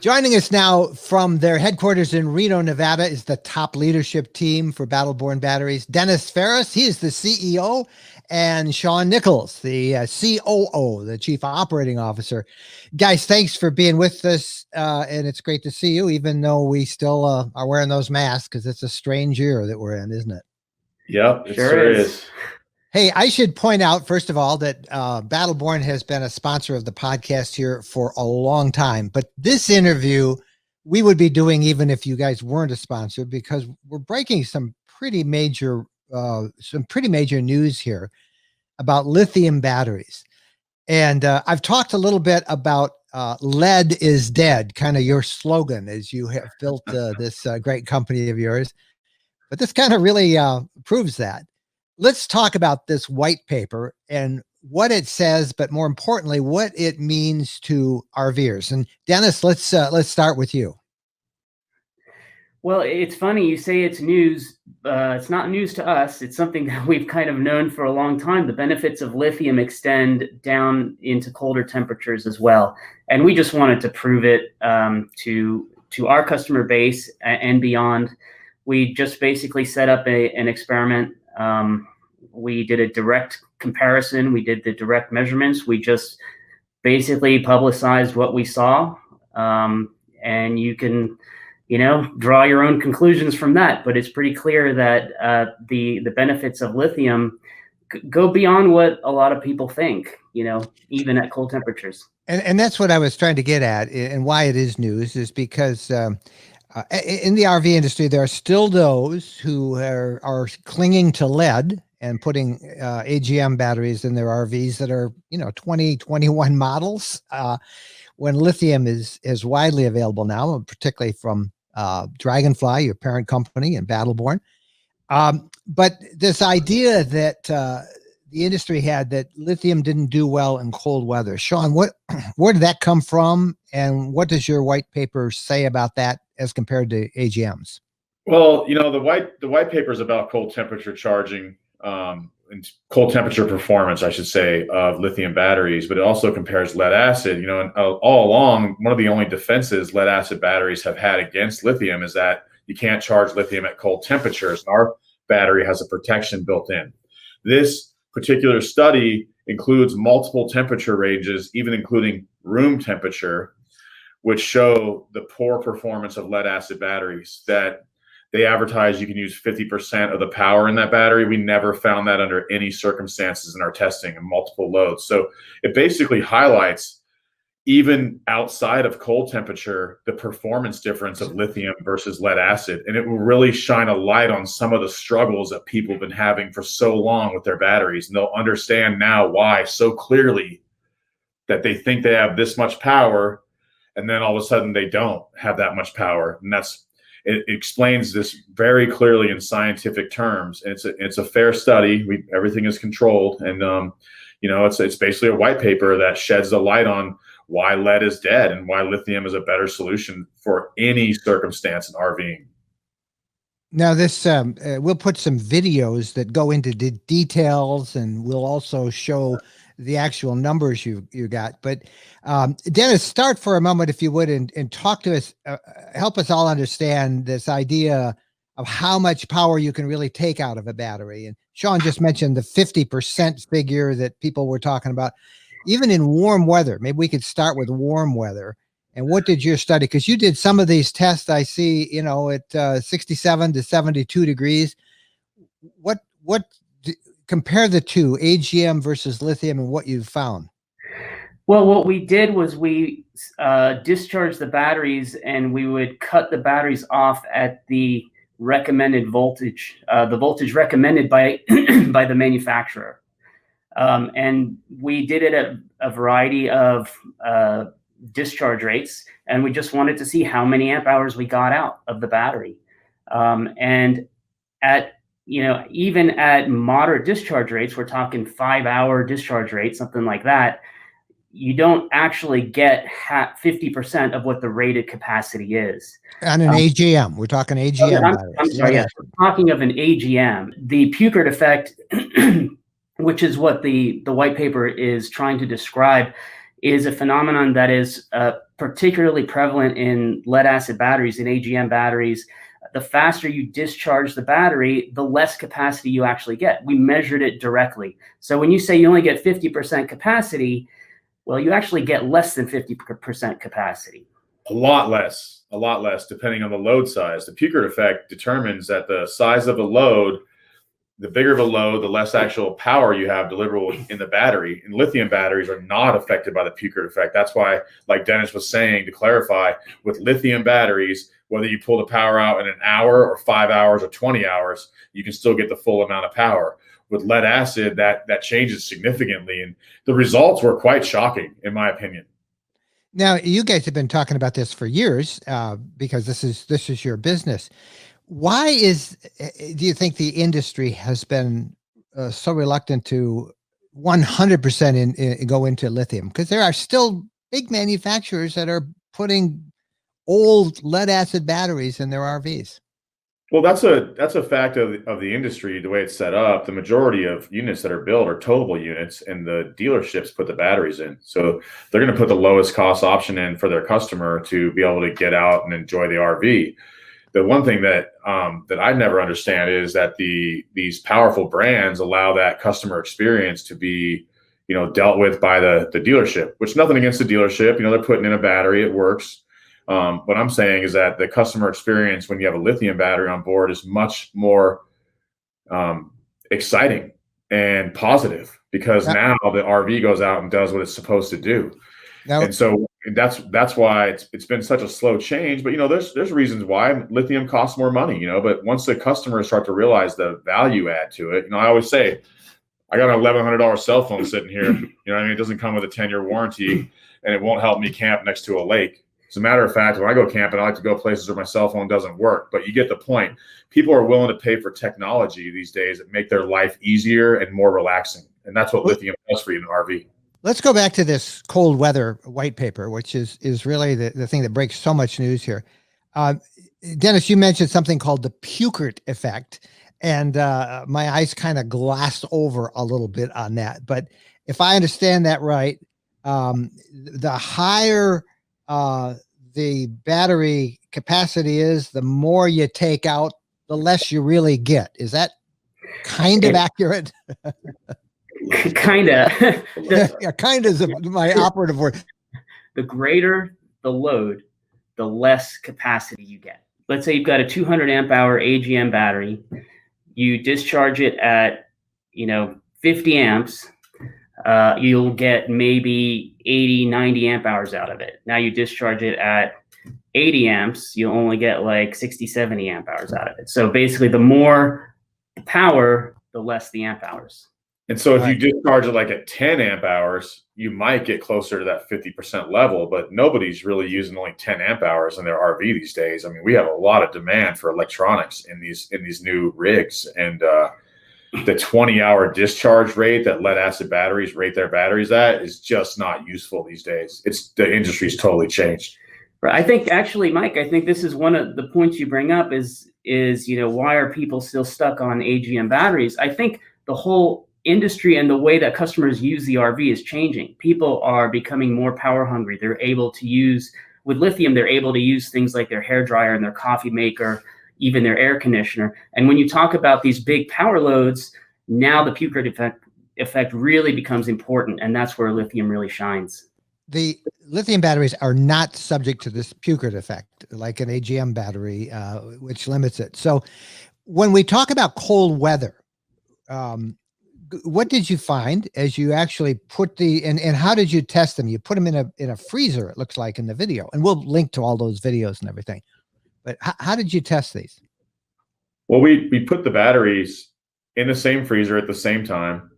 Joining us now from their headquarters in Reno, Nevada, is the top leadership team for Battle-Born Batteries. Dennis Ferris, he is the CEO, and Sean Nichols, the COO, the Chief Operating Officer. Guys, thanks for being with us, and it's great to see you, even though we still are wearing those masks, because it's a strange year that we're in, isn't it? Yep, it sure is. Hey, I should point out, first of all, that Battle-Born has been a sponsor of the podcast here for a long time. But this interview, we would be doing even if you guys weren't a sponsor, because we're breaking some pretty major news here about lithium batteries. And I've talked a little bit about lead is dead, kind of your slogan as you have built this great company of yours. But this kind of really proves that. Let's talk about this white paper and what it says, but more importantly, what it means to RVers. And Dennis, let's start with you. Well, it's funny you say it's news. It's not news to us. It's something that we've kind of known for a long time. The benefits of lithium extend down into colder temperatures as well, and we just wanted to prove it to our customer base and beyond. We just basically set up an experiment. We did a direct comparison. We did the direct measurements. We just basically publicized what we saw. And you can, draw your own conclusions from that. But it's pretty clear that the benefits of lithium go beyond what a lot of people think, even at cold temperatures. And that's what I was trying to get at, and why it is news is because in the RV industry, there are still those who are clinging to lead and putting AGM batteries in their RVs that are, 2021 models, when lithium is widely available now, particularly from Dragonfly, your parent company, and Battle-Born. But this idea that the industry had that lithium didn't do well in cold weather. Sean, where did that come from, and what does your white paper say about that as compared to AGMs? Well, the white paper is about cold temperature charging and cold temperature performance, I should say, of lithium batteries, but it also compares lead acid. And all along, one of the only defenses lead acid batteries have had against lithium is that you can't charge lithium at cold temperatures. Our battery has a protection built in. This particular study includes multiple temperature ranges, even including room temperature, which show the poor performance of lead acid batteries. That they advertise you can use 50% of the power in that battery. We never found that under any circumstances in our testing and multiple loads. So it basically highlights, even outside of cold temperature, the performance difference of lithium versus lead acid. And it will really shine a light on some of the struggles that people have been having for so long with their batteries. And they'll understand now why so clearly, that they think they have this much power, and then all of a sudden they don't have that much power. And it explains this very clearly in scientific terms. And it's a fair study. Everything is controlled. And, it's basically a white paper that sheds a light on why lead is dead and why lithium is a better solution for any circumstance in RVing. Now this, we'll put some videos that go into the details, and we'll also show the actual numbers you got. But Dennis, start for a moment, if you would, and talk to us, help us all understand this idea of how much power you can really take out of a battery. And Sean just mentioned the 50% figure that people were talking about, even in warm weather. Maybe we could start with warm weather. And what did your study? Because you did some of these tests, I see, at 67 to 72 degrees. What compare the two, AGM versus lithium, and what you found? Well, what we did was we discharged the batteries, and we would cut the batteries off at the recommended voltage, the voltage recommended by by the manufacturer. And we did it at a variety of discharge rates, and we just wanted to see how many amp hours we got out of the battery. And at even at moderate discharge rates, we're talking 5-hour discharge rate, something like that, you don't actually get 50% of what the rated capacity is. On an AGM, we're talking AGM. I'm sorry, yes, we're talking of an AGM. The Puchert effect, which is what the white paper is trying to describe, is a phenomenon that is particularly prevalent in lead acid batteries and AGM batteries. The faster you discharge the battery, the less capacity you actually get. We measured it directly. So when you say you only get 50% capacity, well, you actually get less than 50% capacity. A lot less, depending on the load size. The Pukert effect determines that the size of the load, the bigger the load, the less actual power you have deliverable in the battery. And lithium batteries are not affected by the Pukert effect. That's why, like Dennis was saying, to clarify, with lithium batteries, whether you pull the power out in an hour or 5 hours or 20 hours, you can still get the full amount of power. With lead acid, that changes significantly. And the results were quite shocking, in my opinion. Now, you guys have been talking about this for years because this is your business. Why do you think the industry has been so reluctant to 100% go into lithium? Because there are still big manufacturers that are putting old lead acid batteries in their RVs. Well, that's a fact of the industry, the way it's set up. The majority of units that are built are towable units, and the dealerships put the batteries in. So they're going to put the lowest cost option in for their customer to be able to get out and enjoy the RV. The one thing that I never understand is that these powerful brands allow that customer experience to be, dealt with by the dealership. Which, nothing against the dealership. They're putting in a battery, it works. What I'm saying is that the customer experience when you have a lithium battery on board is much more exciting and positive, because now the RV goes out and does what it's supposed to do. And so that's why it's been such a slow change. But there's reasons why lithium costs more money. But once the customers start to realize the value add to it, I always say, I got an $1,100 cell phone sitting here. It doesn't come with a 10-year warranty, and it won't help me camp next to a lake. As a matter of fact, when I go camping, I like to go places where my cell phone doesn't work. But you get the point. People are willing to pay for technology these days that make their life easier and more relaxing. And that's what lithium does for you in an RV. Let's go back to this cold weather white paper, which is really the thing that breaks so much news here. Dennis, you mentioned something called the Pukert effect, and my eyes kind of glassed over a little bit on that. But if I understand that right, the higher the battery capacity is, the more you take out, the less you really get. Is that kind of accurate? Kind of. Yeah, kind of is my operative word. The greater the load, the less capacity you get. Let's say you've got a 200 amp hour AGM battery. You discharge it at 50 amps. You'll get maybe 80, 90 amp hours out of it. Now you discharge it at 80 amps, you'll only get like 60, 70 amp hours out of it. So basically, the more power, the less the amp hours. And so if you discharge it like at 10 amp hours, you might get closer to that 50% level, but nobody's really using only 10 amp hours in their RV these days. I mean, we have a lot of demand for electronics in these new rigs, and the 20-hour discharge rate that lead acid batteries rate their batteries at is just not useful these days. The industry's totally changed. Right. I think actually, Mike, I think this is one of the points you bring up is why are people still stuck on AGM batteries? I think the whole industry and the way that customers use the RV is changing. People are becoming more power hungry. They're able to use, with lithium, they're able to use things like their hair dryer and their coffee maker, even their air conditioner. And when you talk about these big power loads, now the Pukert effect really becomes important, and that's where lithium really shines. The lithium batteries are not subject to this Pukert effect, like an AGM battery, which limits it. So when we talk about cold weather, what did you find as you actually put and how did you test them? You put them in a freezer, it looks like in the video, and we'll link to all those videos and everything. But how did you test these? Well, we put the batteries in the same freezer at the same time,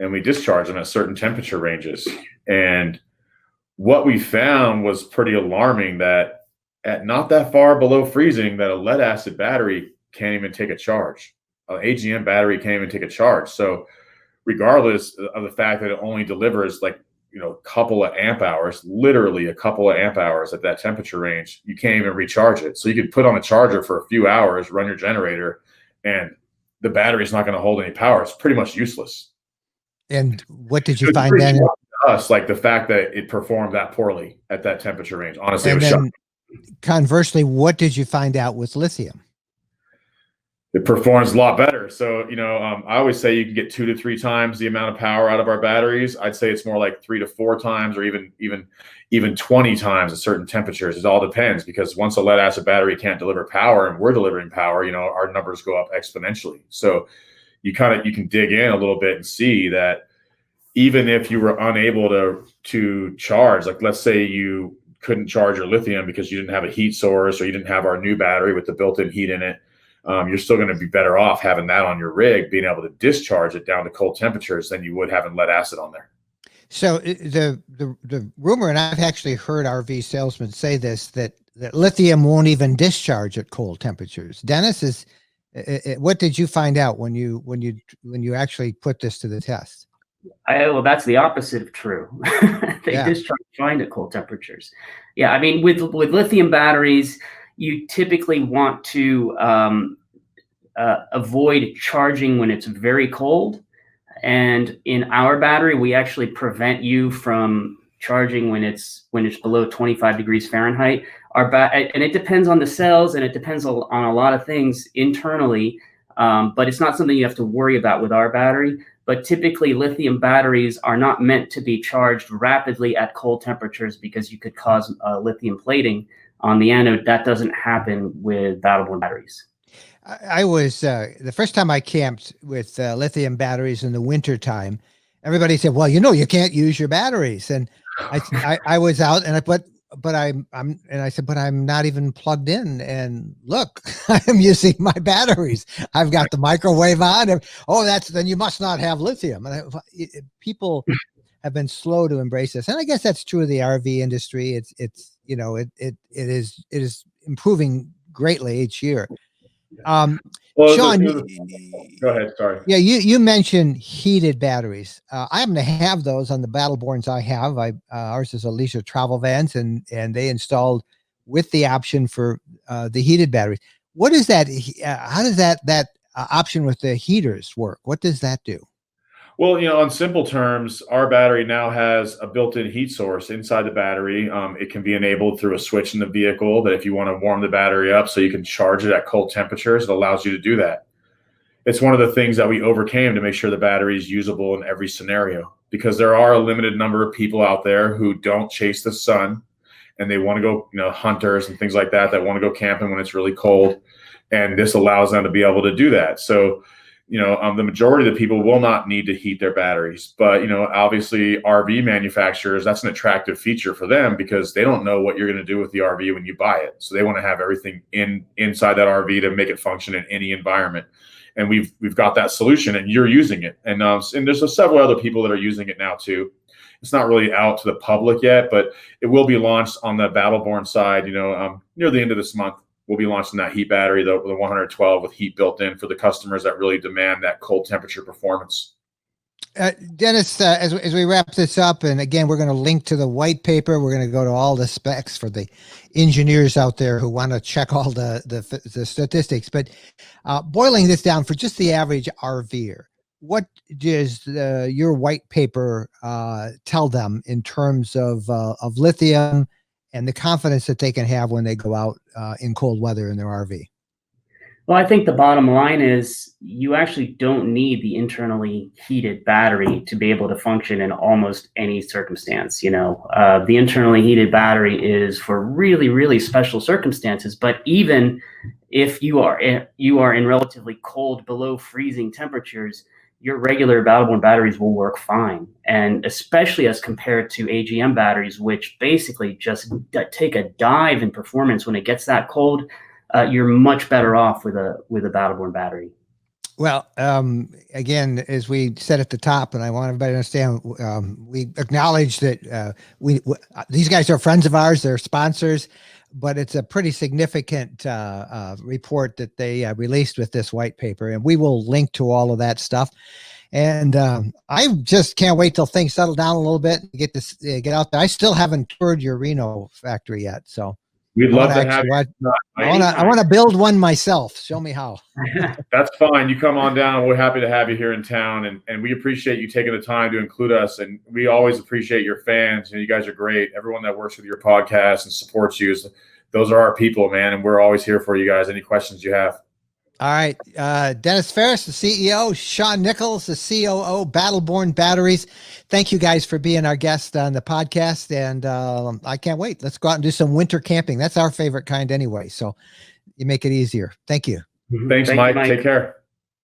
and we discharge them at certain temperature ranges. And what we found was pretty alarming, that at not that far below freezing, that a lead acid battery can't even take a charge. An AGM battery can't even take a charge. So regardless of the fact that it only delivers like, a couple of amp hours, literally a couple of amp hours at that temperature range, you can't even recharge it. So you could put on a charger for a few hours, run your generator, and the battery's not going to hold any power. It's pretty much useless. And what did you find then? us, like the fact that it performed that poorly at that temperature range. Honestly, And it was then shocking. conversely, what did you find out with lithium? It performs a lot better. So, I always say you can get 2 to 3 times the amount of power out of our batteries. I'd say it's more like 3 to 4 times, or even 20 times at certain temperatures. It all depends, because once a lead acid battery can't deliver power and we're delivering power, our numbers go up exponentially. So you can dig in a little bit and see that even if you were unable to charge, like let's say you couldn't charge your lithium because you didn't have a heat source, or you didn't have our new battery with the built-in heat in it, you're still going to be better off having that on your rig, being able to discharge it down to cold temperatures, than you would having lead acid on there. So the rumor, and I've actually heard RV salesmen say this, that lithium won't even discharge at cold temperatures. Dennis, what did you find out when you actually put this to the test? Well, that's the opposite of true. They discharge fine at cold temperatures. Yeah, I mean, with lithium batteries, you typically want to avoid charging when it's very cold. And in our battery, we actually prevent you from charging when it's below 25 degrees Fahrenheit. And it depends on the cells, and it depends on a lot of things internally, but it's not something you have to worry about with our battery. But typically, lithium batteries are not meant to be charged rapidly at cold temperatures, because you could cause lithium plating on the anode. That doesn't happen with battle-borne batteries. I was the first time I camped with lithium batteries in the winter time. Everybody said, "Well, you can't use your batteries," and I was out, and I said, "But I'm not even plugged in, and look, I'm using my batteries. I've got the microwave on." And, then you must not have lithium. And people have been slow to embrace this, and I guess that's true of the RV industry. It is improving greatly each year. Sean, Go ahead. Sorry. Yeah, you mentioned heated batteries. I happen to have those on the Battleborns I have. Ours is a leisure travel vans, and they installed with the option for the heated batteries. What is that? How does that option with the heaters work? What does that do? Well, in simple terms, our battery now has a built-in heat source inside the battery. It can be enabled through a switch in the vehicle, that if you want to warm the battery up so you can charge it at cold temperatures, it allows you to do that. It's one of the things that we overcame to make sure the battery is usable in every scenario, because there are a limited number of people out there who don't chase the sun, and they want to go, hunters and things like that want to go camping when it's really cold. And this allows them to be able to do that. So, the majority of the people will not need to heat their batteries, but, obviously RV manufacturers, that's an attractive feature for them, because they don't know what you're going to do with the RV when you buy it. So they want to have everything inside that RV to make it function in any environment. And we've got that solution, and you're using it. And there's several other people that are using it now too. It's not really out to the public yet, but it will be launched on the Battleborn side, near the end of this month. We'll be launching that heat battery, the 112 with heat built in, for the customers that really demand that cold temperature performance. Dennis, as we wrap this up, and again, we're going to link to the white paper. We're going to go to all the specs for the engineers out there who want to check all the statistics. But boiling this down for just the average RVer, what does your white paper tell them in terms of lithium and the confidence that they can have when they go out in cold weather in their RV? Well, I think the bottom line is you actually don't need the internally heated battery to be able to function in almost any circumstance. The internally heated battery is for really, really special circumstances. But even if you are in relatively cold, below freezing temperatures, your regular Battleborn batteries will work fine. And especially as compared to AGM batteries, which basically just take a dive in performance when it gets that cold. You're much better off with a Battleborn battery. Well, again, as we said at the top, and I want everybody to understand, we acknowledge that these guys are friends of ours, they're sponsors, but it's a pretty significant report that they released with this white paper, and we will link to all of that stuff. And I just can't wait till things settle down a little bit and get out there. I still haven't toured your Reno factory yet, so. We'd love to have actually you. I want to build one myself. Show me how. That's fine. You come on down. We're happy to have you here in town, and we appreciate you taking the time to include us. And we always appreciate your fans. You guys are great. Everyone that works with your podcast and supports you, those are our people, man. And we're always here for you guys. Any questions you have? All right. Dennis Ferris, the CEO, Sean Nichols, the COO, Battleborn Batteries. Thank you guys for being our guest on the podcast. And I can't wait. Let's go out and do some winter camping. That's our favorite kind anyway. So you make it easier. Thank you. Thanks, Mike. Take care.